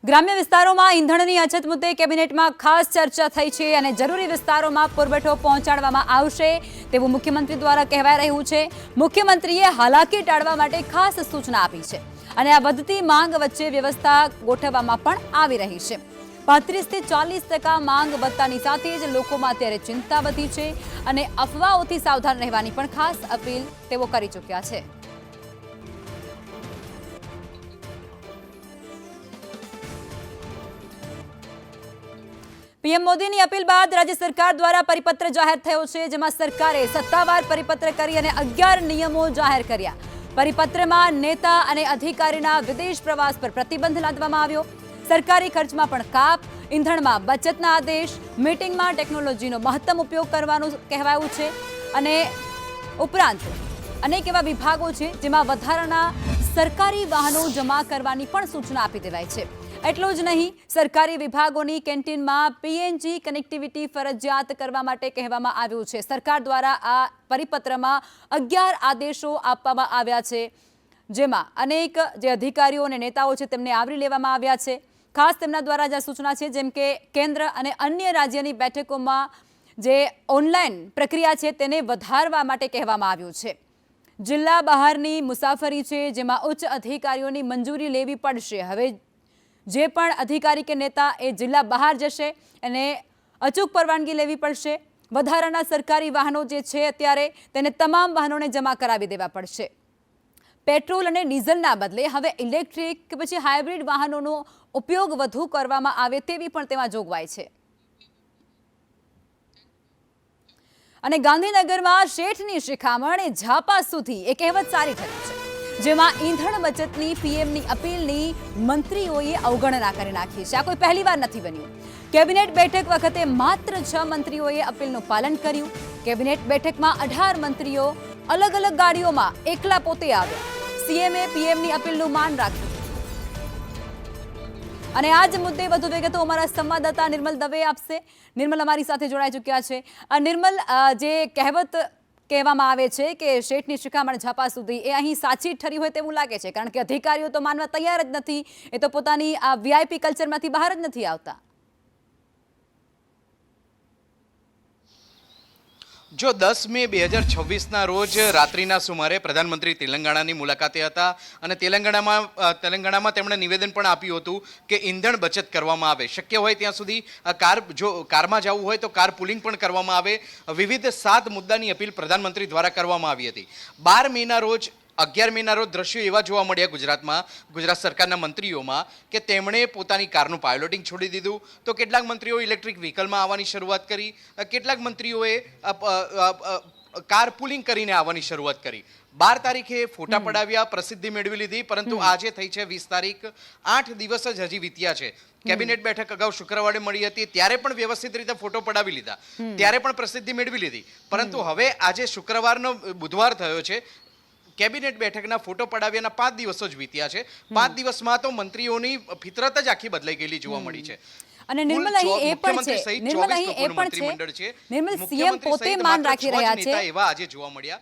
ગ્રામ્ય વિસ્તારોમાં ઈંધણની અછત મુદ્દે કેબિનેટમાં ખાસ ચર્ચા થઈ છે અને જરૂરી વિસ્તારોમાં પુરવઠો પહોંચાડવામાં આવશે તેવું મુખ્યમંત્રી દ્વારા કહેવાઈ રહ્યું છે। મુખ્યમંત્રીએ હાલાકી ટાળવા માટે ખાસ સૂચના આપી છે અને આ વધતી માંગ વચ્ચે વ્યવસ્થા ગોઠવવામાં પણ આવી રહી છે। 35 થી 40% માંગ વધતાની સાથે જ લોકોમાં અત્યારે ચિંતા વધી છે અને અફવાઓથી સાવધાન રહેવાની પણ ખાસ અપીલ તેઓ કરી ચૂક્યા છે। पीएम मोदी की अपील बाद राज्य सरकार द्वारा परिपत्र जाहिर थयो छे, जेमां सरकारे सत्तावार परिपत्र करी अने 11 नियमों जाहिर कर्या। परिपत्र में नेता अने अधिकारीना विदेश प्रवास पर प्रतिबंध लादवामां आव्यो। सरकारी खर्च में पण काप, ईंधण में बचतना आदेश, मीटिंग में टेक्नोलॉजीनो महत्तम उपयोग करवानुं कहेवायुं छे अने उपरांत अनेक एवा विभागों छे जेमां वधाराना सरकारी वाहनों जमा करवानी पण सूचना आपी देवाई छे। એટલું જ નહીં, સરકારી વિભાગોની કેન્ટીનમાં પીએનજી કનેક્ટિવિટી ફરજિયાત કરવા માટે કહેવામાં આવ્યું છે। સરકાર દ્વારા આ પરિપત્રમાં 11 આદેશો આપવામાં આવ્યા છે, જેમાં અનેક જે અધિકારીઓ અને નેતાઓ છે તેમને આવરી લેવામાં આવ્યા છે। ખાસ તેમના દ્વારા જે સૂચના છે, જેમ કે કેન્દ્ર અને અન્ય રાજ્યની બેઠકોમાં જે ઓનલાઈન પ્રક્રિયા છે તેને વધારવા માટે કહેવામાં આવ્યું છે। જિલ્લા બહારની મુસાફરી છે જેમાં ઉચ્ચ અધિકારીઓની મંજૂરી લેવી પડશે। હવે जे पण अधिकारी के नेता ए जिला बहार जशे अने अचूक परवानगी लेवी पड़शे। वधाराना सरकारी वाहनों जे छे अत्यारे तेने तमाम वाहनोने जमा करावी देवा पड़शे। पेट्रोल अने डीजलना बदले हवे इलेक्ट्रिक के पछी हाइब्रिड वाहनोनो उपयोग वधु करवामां आवे तेवी पण तेमां जोगवाई छे। अने गांधीनगरमां शेठनी शिखामण ए झापा सुधी एक कहेवत सारी ठरी छे, जेमां ईंधण बचतनी पीएमनी अपीलनी मंत्रीओए अवगणना करी नाखी छे। आ कोई पहलीवार नथी बन्युं। केबिनेट बैठक वखते मात्र 6 मंत्रीओए अपीलनुं पालन कर्युं। केबिनेट बेठकमां 18 मंत्रीओ अलग अलग गाड़ीओमां एकला पोते આવ્યા। सीएमए पीएमनी अपीलनुं मान राख्युं। અને આ જ મુદ્દે વધુ વિગતો અમારા સંવાદદાતા નિર્મલ દવે આપશે। નિર્મલ અમારી સાથે જોડાઈ ચૂક્યા છે। નિર્મલ, જે કહેવત કહેવામાં આવે છે કે શેઠની શિખામણ ઝાપા સુધી, એ અહીં સાચી ઠરી હોય તેવું લાગે છે, કારણ કે અધિકારીઓ તો માનવા તૈયાર જ નથી। એ તો પોતાની આ વીઆઈપી કલ્ચરમાંથી બહાર જ નથી આવતા। जो 10 मे 2026 रोज रात्रिना सुमारे प्रधानमंत्री तेलंगाणानी मुलाकाते हता अने तेलंगाणामां તેમણે નિવેદન પણ આપ્યું હતું કે ઈંધણ બચત કરવામાં આવે, શક્ય હોય ત્યાં સુધી કારમાં જવું હોય તો કાર પુલિંગ પણ કરવામાં આવે। વિવિધ 7 મુદ્દાની અપીલ પ્રધાનમંત્રી દ્વારા કરવામાં આવી હતી। 12 મેના રોજ 11 મેના રોજ દ્રશ્યો એવા જોવા મળ્યા ગુજરાતમાં, ગુજરાત સરકારના મંત્રીઓમાં, કે તેમણે પોતાની કારનું પાયલોટિંગ છોડી દીધું, તો કેટલાક મંત્રીઓ ઇલેક્ટ્રિક વ્હીકલમાં આવવાની શરૂઆત કરી, કેટલાક મંત્રીઓએ કાર પુલિંગ કરીને આવવાની શરૂઆત કરી। 12 તારીખે ફોટા પડાવ્યા, પ્રસિદ્ધિ મેળવી લીધી, પરંતુ આજે થઈ છે 20 તારીખ। 8 દિવસ જ હજી વીત્યા છે। કેબિનેટ બેઠક અગાઉ શુક્રવારે મળી હતી, ત્યારે પણ વ્યવસ્થિત રીતે ફોટો પડાવી લીધા, ત્યારે પણ પ્રસિદ્ધિ મેળવી લીધી, પરંતુ હવે આજે શુક્રવારનો બુધવાર થયો છે। કેબિનેટ બેઠકના ફોટો પડાવ્યાના 5 દિવસો જ વીત્યા છે। 5 દિવસમાં તો મંત્રીઓની ફિતરત જ આખી બદલાઈ ગયેલી જોવા મળી છે। અને નિર્મલ અહીં એ પણ છે, નિર્મલ અહીં એ પણ છે, નિર્મલ સીએમ પોતે માન રાખી રહ્યા છે, એવા આજે જોવા મળ્યા।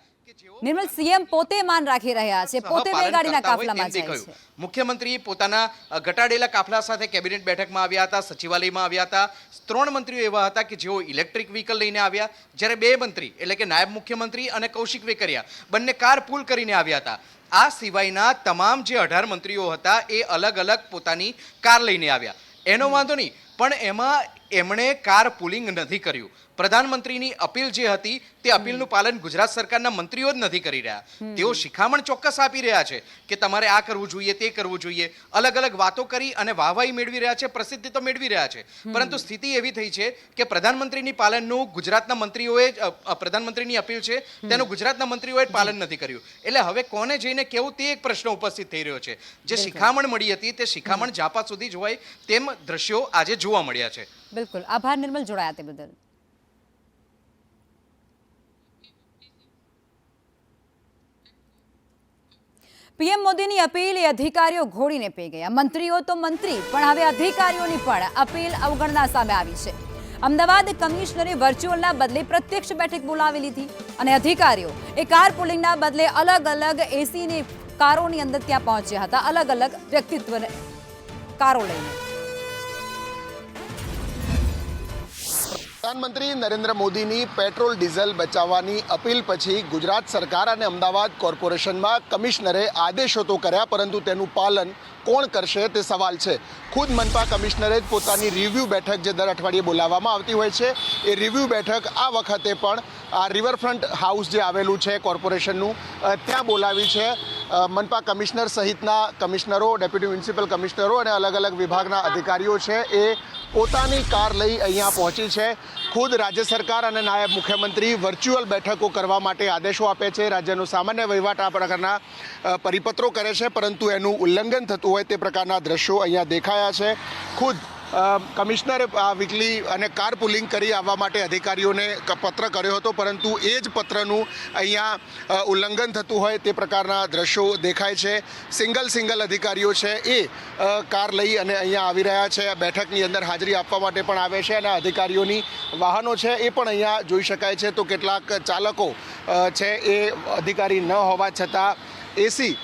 નિર્મલ, સીએમ પોતે માન રાખી રહ્યા છે, પોતે બેગાડીના કાફલામાં જાય છે। મુખ્યમંત્રી પોતાના ઘટાડેલા કાફલા સાથે કેબિનેટ બેઠકમાં આવ્યા હતા, સચિવાલયમાં આવ્યા હતા। 3 મંત્રીઓ એવા હતા કે જેઓ ઇલેક્ટ્રિક વ્હીકલ લઈને આવ્યા, જ્યારે 2 મંત્રી એટલે કે નાયબ મુખ્યમંત્રી અને કૌશિક વેકરિયા બંને કાર પુલ કરીને આવ્યા હતા। આ સિવાયના તમામ જે 18 મંત્રીઓ હતા એ અલગ અલગ પોતાની કાર લઈને આવ્યા। એનો વાંધો નહીં, પણ એમાં એમણે કાર પુલિંગ નથી કર્યું। પ્રધાનમંત્રીની અપીલ જે હતી તે અપીલનું પાલન ગુજરાત સરકારના મંત્રીઓ જ નથી કરી રહ્યા। તેઓ શિખામણ ચોક્કસ આપી રહ્યા છે કે તમારે આ કરવું જોઈએ, તે કરવું જોઈએ, અલગ અલગ વાતો કરી અને વાહવાહી મેળવી રહ્યા છે, પ્રસિદ્ધિ તો મેળવી રહ્યા છે, પરંતુ સ્થિતિ એવી થઈ છે કે પ્રધાનમંત્રીની પાલનનું ગુજરાતના મંત્રીઓએ, પ્રધાનમંત્રીની અપીલ છે તેનું ગુજરાતના મંત્રીઓએ પાલન નથી કર્યું। એટલે હવે કોને જઈને કેવું તે એક પ્રશ્ન ઉપસ્થિત થઈ રહ્યો છે। જે શિખામણ મળી હતી તે શિખામણ ઝાપા સુધી જ હોય તેમ દ્રશ્યો આજે જોવા મળ્યા છે। બિલકુલ, આભાર નિર્મલ, જોડાયા તે બદલ। पीएम मोदी की अपील ए अधिकारीओ घोड़ीने पी गया। मंत्रीओ तो मंत्री पण हवे अधिकारीओनी पण अपील अवगणना सामे आवी छे। अमदावाद कमिश्नरे वर्च्युअलना बदले प्रत्यक्ष बैठक बोलावी लीधी अने अधिकारीओ ए कार पुलिंगना बदले अलग अलग एसी ने कारोनी अंदर त्यां पहोंच्या हता, अलग अलग व्यक्तित्व कारो लईने। પ્રધાનમંત્રી નરેન્દ્ર મોદીની પેટ્રોલ ડીઝલ બચાવવાની અપીલ પછી ગુજરાત સરકાર અને અમદાવાદ કોર્પોરેશનમાં કમિશનરે આદેશો તો કર્યા, પરંતુ તેનું પાલન કોણ કરશે તે સવાલ છે. ખુદ મનપા કમિશનરે જ પોતાની રિવ્યૂ બેઠક જે દર અઠવાડિયે બોલાવવામાં આવતી હોય છે, એ રિવ્યૂ બેઠક આ વખતે પણ આ રિવરફ્રન્ટ હાઉસ જે આવેલું છે કોર્પોરેશનનું, ત્યાં બોલાવી છે. મનપા કમિશનર સહિતના કમિશનરો, ડેપ્યુટી મ્યુનિસિપલ કમિશનરો અને અલગ અલગ વિભાગના અધિકારીઓ છે એ પોતાની કાર લઈ અહીંયા પહોંચી છે. ખુદ રાજ્ય સરકાર અને નાયબ મુખ્યમંત્રી વર્ચ્યુઅલ બેઠકો કરવા માટે આદેશો આપે છે. રાજ્યનો સામાન્ય વહીવટ આ પ્રકારના પરિપત્રો કરે છે, પરંતુ એનું ઉલ્લંઘન થતું હોય તે પ્રકારના દ્રશ્યો અહીંયા દેખાયા છે. ખુદ કમિશનરે વીકલી અને કાર પુલિંગ કરી આવવા માટે અધિકારીઓને પત્ર કર્યો હતો, પરંતુ એ જ પત્રનું અહીંયા ઉલ્લંઘન થતું હોય તે પ્રકારના દ્રશ્યો દેખાય છે. સિંગલ અધિકારીઓ છે એ કાર લઈ અને અહીંયા આવી રહ્યા છે. બેઠકની અંદર હાજરી આપવા માટે પણ આવે છે અને અધિકારીઓની વાહનો છે એ પણ અહીંયા જોઈ શકાય છે. તો કેટલાક ચાલકો છે એ અધિકારી ન હોવા છતાં એસી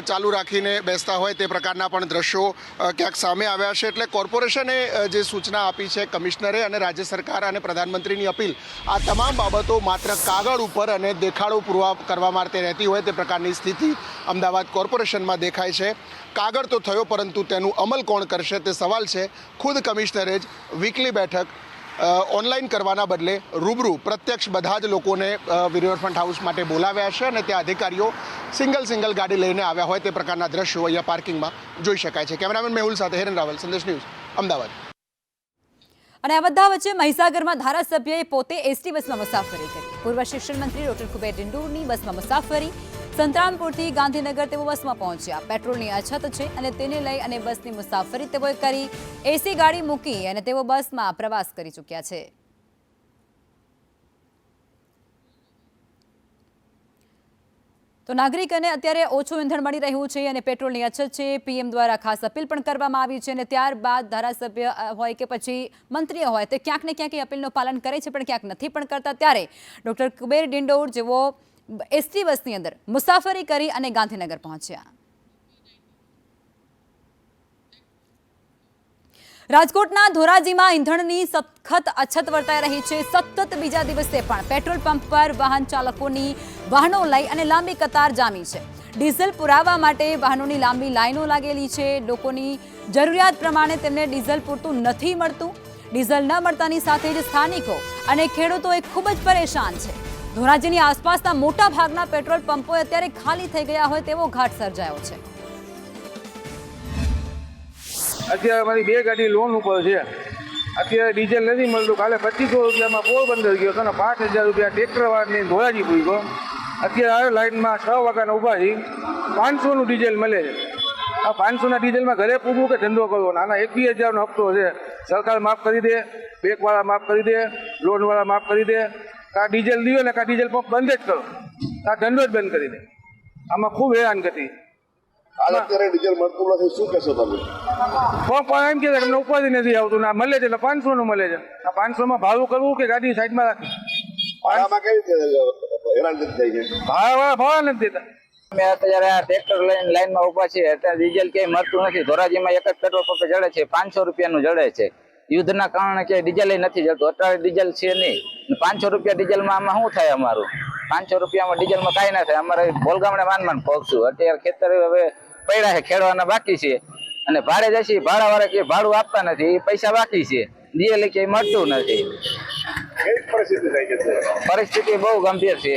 ચાલુ રાખીને બેસતા હોય તે પ્રકારના પણ દ્રશ્યો ક્યાંક સામે આવ્યા છે. એટલે કોર્પોરેશને જે સૂચના આપી છે કમિશનરે અને રાજ્ય સરકાર અને પ્રધાનમંત્રીની અપીલ, આ તમામ બાબતો માત્ર કાગળ ઉપર અને દેખાડો પૂરવા કરવા માટે રહેતી હોય તે પ્રકારની સ્થિતિ અમદાવાદ કોર્પોરેશનમાં દેખાય છે. કાગળ તો થયો, પરંતુ તેનું અમલ કોણ કરશે તે સવાલ છે. ખુદ કમિશનરે જ વીકલી બેઠક ઓનલાઈન કરવાના બદલે રૂબરૂ પ્રત્યક્ષ બધા જ લોકોને રિવરફ્રન્ટ હાઉસ માટે બોલાવ્યા છે અને ત્યાં અધિકારીઓ સિંગલ ગાડી લઈને આવ્યા હોય તે પ્રકારના દ્રશ્યો અહીંયા પાર્કિંગમાં જોઈ શકાય છે. કેમેરામેન મેહુલ સાથે હિરેન રાવલ, સંદેશ ન્યૂઝ, અમદાવાદ. અને આ બધા વચ્ચે મહીસાગરમાં ધારાસભ્યએ પોતે એસટી બસમાં મુસાફરી કરી. પૂર્વ શિક્ષણ મંત્રી ડોક્ટર કુબેર ડિંડોરની બસમાં મુસાફરી. સંતરામપુરથી ગાંધીનગર તેઓ બસમાં પહોંચ્યા. પેટ્રોલની અછત છે અને તેને લઈ અને બસની મુસાફરી તેઓએ કરી. એસી ગાડી મૂકી અને તેઓ બસમાં પ્રવાસ કરી ચૂક્યા છે. તો નાગરિકોને અત્યારે ઓછું ઈંધણ મળી રહ્યું છે અને પેટ્રોલની અછત છે. પીએમ દ્વારા ખાસ અપીલ પણ કરવામાં આવી છે અને ત્યારબાદ ધારાસભ્ય હોય કે પછી મંત્રીઓ હોય તે ક્યાંક ને ક્યાંક એ અપીલનું પાલન કરે છે, પણ ક્યાંક નથી પણ કરતા. ત્યારે ડોક્ટર કુબેર ડિંડોર જેવો એસટી બસની અંદર મુસાફરી કરી અને ગાંધીનગર પહોંચ્યા. રાજકોટના ધોરાજીમાં ઈંધણની સખત અછત વર્તાઈ રહી છે. સતત બીજા દિવસે પણ પેટ્રોલ પંપ પર વાહન ચાલકોની વાહનો લઈ અને લાંબી કતાર જામી છે. ડીઝલ પુરાવવા માટે વાહનોની લાંબી લાઈનો લાગેલી છે. લોકોની જરૂરિયાત પ્રમાણે તેમને ડીઝલ પૂરતું નથી મળતું. ડીઝલ ન મળતાની સાથે જ સ્થાનિકો અને ખેડૂતો ખૂબ જ પરેશાન છે. ધોરાજીની આસપાસના મોટા ભાગના પેટ્રોલ પંપો અત્યારે ખાલી થઈ ગયા હોય તેવો ઘાટ સર્જાયો છે. અત્યારે અમારી 2 ગાડી લોન ઉપર છે. અત્યારે ડીઝલ નથી મળતું. કાલે 2500 રૂપિયામાં પોરબંદર ગયો હતો ને 5000 રૂપિયા ટ્રેક્ટર વાળાને ધોરાજી પૂર્યો. અત્યારે લાઈનમાં 6 વાગ્યાના ઊભા છે. 500નું ડીઝલ મળે છે. આ 500ના ડીઝલમાં ઘરે પૂરવું કે ધંધો કરવો? નાના 1-2 હજારનો હપ્તો છે. સરકાર માફ કરી દે, બેંકવાળા માફ કરી દે, લોનવાળા માફ કરી દે. કાં ડીઝલ દીધો ને કાં ડીઝલ પંપ બંધ જ કરો, કાં ધંધો જ બંધ કરી દે. આમાં ખૂબ હેરાન ગતિ. અત્યારે ડીઝલ મળતું નથી, શું કહેશો તમે? પંપ એમ કે તમને ઉપાધિ નથી આવતું ને આ મળે છે એટલે 500નું મળે છે. આ 500માં ભાડું કરવું કે ગાડી સાઈડમાં રાખી? ભાડામાં કેવી રીતે હેરાન નથી થઈ છે? ભાડાવાળા ભાડા નથી દેતા. અમે અત્યારે આ ટ્રેક્ટર લઈને લાઈનમાં ઉભા છીએ. અત્યારે ડીઝલ ક્યાંય મળતું નથી. ધોરાજીમાં એક જ પેટ્રોલ પંપે જડે છે, 500 રૂપિયાનું જડે છે. યુદ્ધના કારણે ક્યાંય ડીઝલ નથી જડતું. અત્યારે ડીઝલ છે નહીં. 500 રૂપિયા ડીઝલમાં આમાં શું થાય? અમારું 500 રૂપિયામાં ડીઝલમાં કાંઈ ના થાય. અમારે બોલગામડે માન પહોંચશું. અત્યારે ખેતર હવે પડ્યા છે, ખેડવાના બાકી છે અને ભાડે જશે. ભાડાવાળા કે ભાડું આપતા નથી, એ પૈસા બાકી છે. ડીઝલ ક્યાંય મળતું નથી. પરિસ્થિતિ બહુ ગંભીર છે.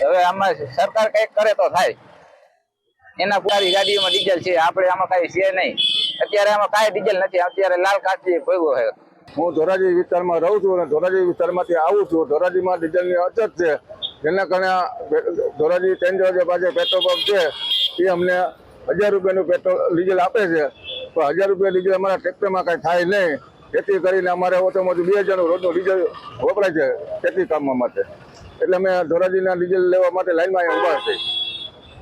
હવે આમાં સરકાર કંઈક કરે તો થાય. એના પૂરી ગાડીઓમાં ડીઝલ છે, આપણે આમાં કાંઈ છે નહીં. અત્યારે આમાં કાંઈ ડીઝલ નથી. અત્યારે લાલ કાચી ભોગવો છે. હું ધોરાજી વિસ્તારમાં રહું છું અને ધોરાજી વિસ્તારમાંથી આવું છું. ધોરાજીમાં ડીઝલની અછત છે, જેના કારણે ધોરાજી ટેન્ડર જે પાસે પેટ્રોલ પંપ છે એ અમને 1000 રૂપિયાનું પેટ્રોલ ડીઝલ આપે છે, પણ 1000 રૂપિયા ડીઝલ અમારા ટ્રેક્ટરમાં કાંઈ થાય નહીં. જેથી કરીને અમારે ઓછામાં ઓછું 2000નું રોજનું ડીઝલ વપરાય છે ખેતી કામમાં માટે. એટલે અમે ધોરાજીના ડીઝલ લેવા માટે લાઈનમાં ઊભા છે.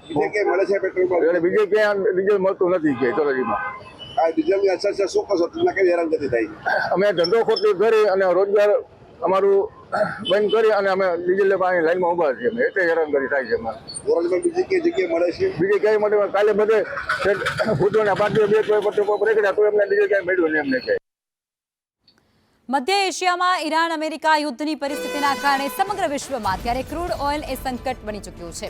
બીજે ક્યાંય મળે છે પેટ્રોલ પંપ? એટલે બીજે ક્યાંય ડીઝલ મળતું નથી કે ધોરાજીમાં. આ ડીઝલની અસર છે, શું કહો છો? તમને કઈ હેરાન નથી થાય? અમે ધંધો ખોટી કરી અને રોજગાર અમારું બંધ કરી અને અમે ડીઝલ લેવા અહીં લાઈનમાં ઊભા છીએ. અમે એટલે હેરાનગતિ થાય છે અમારે. ધોરાજીમાં બીજી કઈ જગ્યાએ મળે છે? બીજે ક્યાંય મળે? કાલે બધે ભૂતોના 5-2 પેટ્રોલ પંપ રેકડ્યા તો એમને ડીઝલ ક્યાંય મળ્યું નહીં અમને. મધ્ય એશિયામાં ઈરાન અમેરિકા યુદ્ધની પરિસ્થિતિના કારણે સમગ્ર વિશ્વમાં ત્યારે ક્રૂડ ઓઇલ એ સંકટ બની ચૂક્યું છે.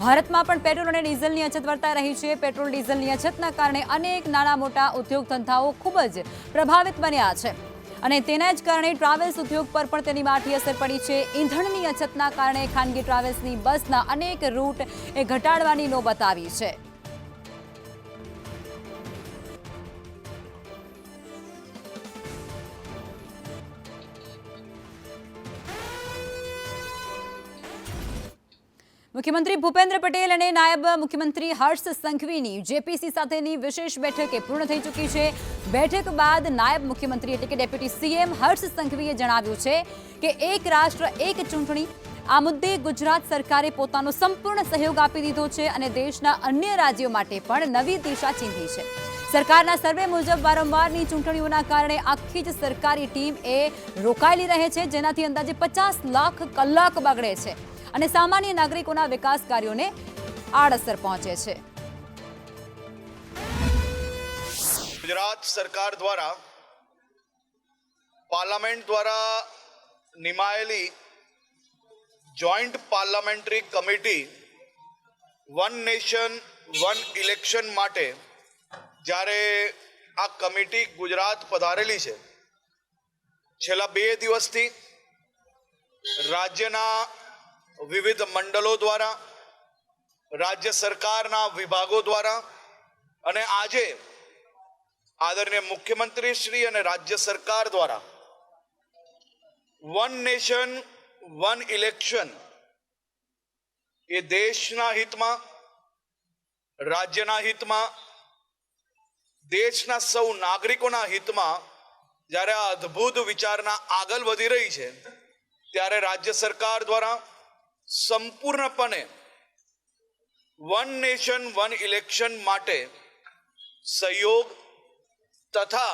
ભારતમાં પણ પેટ્રોલ અને ડીઝલની અછત વર્તાઈ રહી છે. પેટ્રોલ ડીઝલની અછતના કારણે અનેક નાના મોટા ઉદ્યોગ ધંધાઓ ખૂબ જ પ્રભાવિત બન્યા છે અને તેના જ કારણે ટ્રાવેલ્સ ઉદ્યોગ પર પણ તેની માઠી અસર પડી છે. ઈંધણની અછતના કારણે ખાનગી ટ્રાવેલ્સની બસના અનેક રૂટ એ ઘટાડવાની નોબત આવી છે. મુખ્યમંત્રી ભૂપેન્દ્ર પટેલ અને નાયબ મુખ્યમંત્રી હર્ષ સંઘવીની જેપીસી સાથેની વિશેષ બેઠક પૂર્ણ થઈ ચૂકી છે. બેઠક બાદ નાયબ મુખ્યમંત્રી એટલે કે ડેપ્યુટી સીએમ હર્ષ સંઘવીએ જણાવ્યું છે કે એક રાષ્ટ્ર એક ચૂંટણી આ મુદ્દે ગુજરાત સરકારે પોતાનો સંપૂર્ણ સહયોગ આપી દીધો છે અને દેશના અન્ય રાજ્યો માટે પણ નવી દિશા ચીંધી છે. સરકારના સર્વે મુજબ વારંવારની ચૂંટણીઓના કારણે આખી જ સરકારી ટીમ એ રોકાયેલી રહે છે, જેનાથી અંદાજે 50 લાખ કલાક બગડે છે અને સામાન્ય નાગરિકોના વિકાસ કાર્યોને આડઅસર પહોંચે છે. ગુજરાત સરકાર દ્વારા પાર્લામેન્ટ દ્વારા નિમાયેલી joint parliamentary committee one nation one election માટે જ્યારે આ કમિટી ગુજરાત પધારેલી છે, છેલ્લા 2 દિવસથી રાજ્યના વિવિધ મંડળો દ્વારા, રાજ્ય સરકારના વિભાગો દ્વારા અને આજે આદરણીય મુખ્યમંત્રી શ્રી અને રાજ્ય સરકાર દ્વારા વન નેશન વન ઇલેક્શન એ દેશના હિતમાં, રાજ્યના હિતમાં, દેશના સૌ નાગરિકોના હિતમાં જ્યારે આ અદ્ભુત વિચારના આગળ વધી રહી છે, ત્યારે રાજ્ય સરકાર દ્વારા સંપૂર્ણપણે વન નેશન વન ઇલેક્શન માટે સહયોગ તથા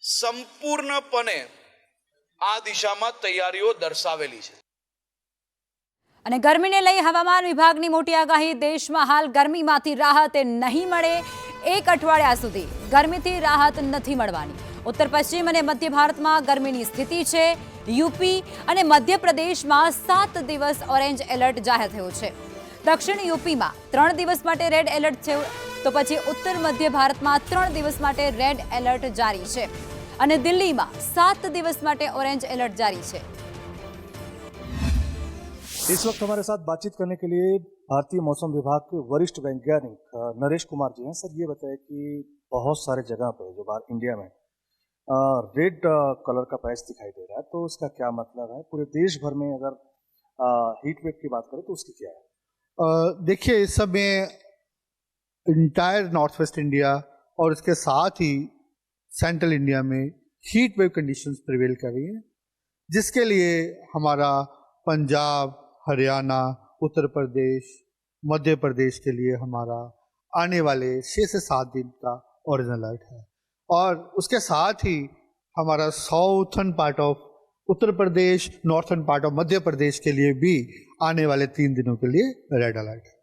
સંપૂર્ણપણે આ દિશામાં તૈયારીઓ દર્શાવેલી છે. અને ગરમીને લઈ હવામાન વિભાગની મોટી આગાહી. દેશમાં હાલ ગરમીમાંથી રાહત નહીં મળે. 1 અઠવાડિયા સુધી ગરમીથી રાહત નથી મળવાની. ઉત્તર પશ્ચિમ અને મધ્ય ભારતમાં ગરમીની સ્થિતિ છે. યુપી અને મધ્યપ્રદેશમાં 7 દિવસ ઓરેન્જ એલર્ટ જાહેર થયું છે. દક્ષિણ યુપીમાં 3 દિવસ માટે રેડ એલર્ટ છે, તો પછી ઉત્તર મધ્ય ભારતમાં 3 દિવસ માટે રેડ એલર્ટ જારી છે અને દિલ્હીમાં 7 દિવસ માટે ઓरेंज अलर्ट जारी है. इस वक्त हमारे साथ बातचीत करने के लिए भारतीय मौसम विभाग के वरिष्ठ वैज्ञानिक नरेश कुमार जी हैं. सर, ये बताएं कि बहुत सारे जगह पे जो बाहर इंडिया में रेड कलर का पैच दिखाई दे रहा है, तो उसका क्या मतलब है? पूरे देश भर में अगर हीट वेव की बात करें तो उसकी क्या है? देखिए, इस समय इंटायर नॉर्थ वेस्ट इंडिया और इसके साथ ही सेंट्रल इंडिया में हीट वेव कंडीशंस प्रिवेल कर रही हैं, जिसके लिए हमारा पंजाब, हरियाणा, उत्तर प्रदेश, मध्य प्रदेश के लिए हमारा आने वाले 6 से 7 दिन का ऑरेंज अलर्ट है. और उसके साथ ही हमारा southern part of Uttar Pradesh, northern part of Madhya Pradesh के लिए भी आने वाले 3 दिनों के लिए रेड अलर्ट है.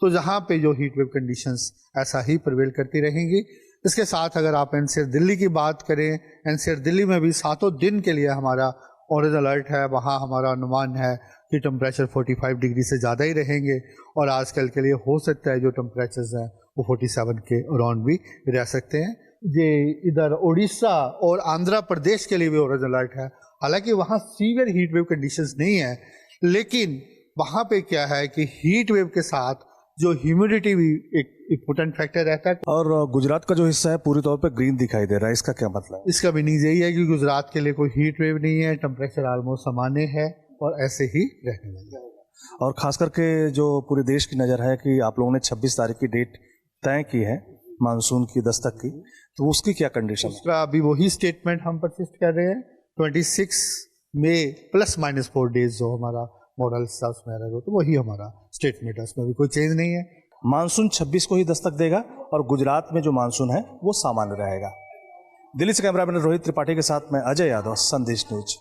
तो जहाँ पे जो हीट वेव कंडीशंस ऐसा ही प्रिवेल करती रहेंगी. इसके साथ अगर आप एनसीआर दिल्ली की बात करें, एनसीआर दिल्ली में भी 7 दिन के लिए हमारा ऑरेंज अलर्ट है. वहाँ हमारा अनुमान है कि टेम्परेचर 45 डिग्री से ज़्यादा ही रहेंगे और आजकल के लिए हो सकता है जो टेम्परेचर्स हैं वो 47 के अराउंड भी रह सकते हैं. ये इधर उड़ीसा और आंध्र प्रदेश के लिए भी ऑरेंज अलर्ट है. हालांकि वहाँ सीवियर हीट वेव कंडीशंस नहीं है, लेकिन वहाँ पे क्या है कि हीट वेव के साथ जो ह्यूमिडिटी भी एक इम्पोर्टेंट फैक्टर रहता है. और गुजरात का जो हिस्सा है पूरी तौर पे ग्रीन दिखाई दे रहा है, इसका क्या मतलब है? इसका मीनिंग यही है कि गुजरात के लिए कोई हीट वेव नहीं है, टेम्परेचर ऑलमोस्ट सामान्य है और ऐसे ही रहने वाला है. और खास करके जो पूरे देश की नज़र है कि आप लोगों ने 26 तारीख की डेट तय की है मानसून की दस्तक की, तो उसकी क्या कंडीशन है? उसका अभी वही स्टेटमेंट हम परसिस्ट कर रहे हैं. 26 मई ±4 डेज जो हमारा मॉडल उसमें रहेगा, तो वही हमारा स्टेटमेंट है, उसमें भी कोई चेंज नहीं है. मानसून 26 को ही दस्तक देगा और गुजरात में जो मानसून है वो सामान्य रहेगा. दिल्ली से कैमरामैन रोहित त्रिपाठी के साथ मैं अजय यादव, संदेश न्यूज.